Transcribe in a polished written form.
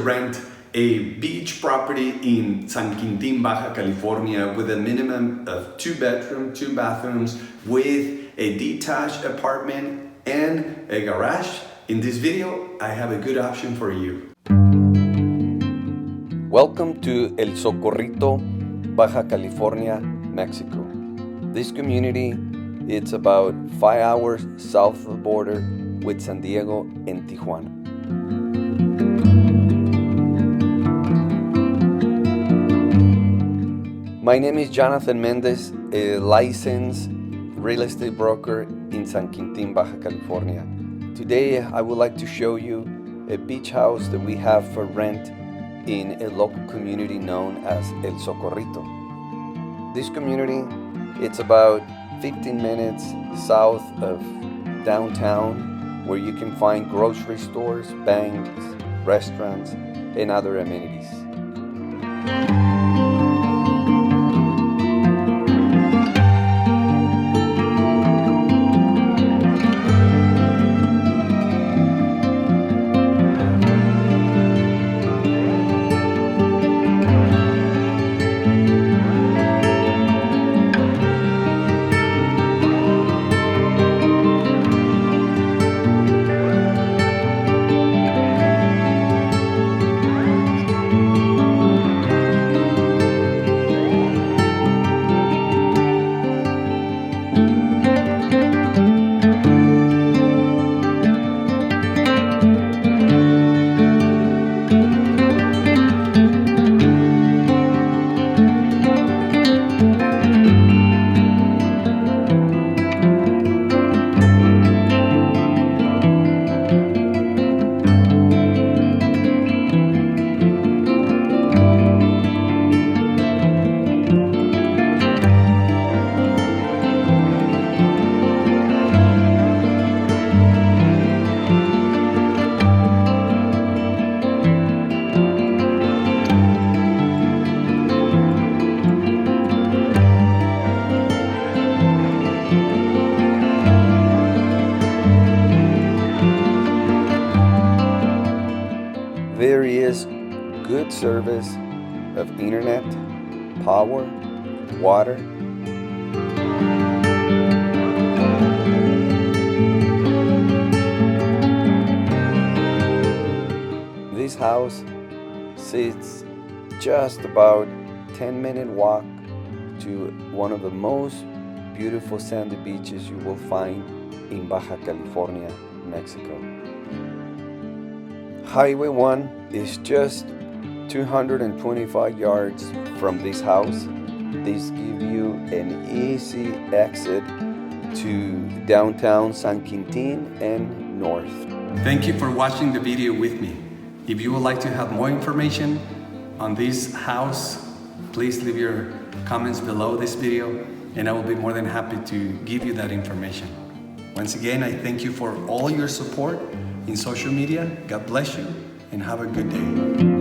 rent a beach property in San Quintin, Baja California with a minimum of 2 bedrooms, 2 bathrooms with a detached apartment and a garage, in this video, I have a good option for you. Welcome to El Socorrito, Baja California, Mexico. This community, it's about 5 hours south of the border with San Diego and Tijuana. My name is Jonathan Mendez, a licensed real estate broker in San Quintin, Baja California. Today, I would like to show you a beach house that we have for rent in a local community known as El Socorrito. This community, it's about 15 minutes south of downtown, where you can find grocery stores, banks, restaurants, and other amenities. There is good service of internet, power, water. This house sits just about 10-minute walk to one of the most beautiful sandy beaches you will find in Baja California, Mexico. Highway 1 is just 225 yards from this house. This gives you an easy exit to downtown San Quintin and north. Thank you for watching the video with me. If you would like to have more information on this house, please leave your comments below this video and I will be more than happy to give you that information. Once again, I thank you for all your support in social media. God bless you and have a good day.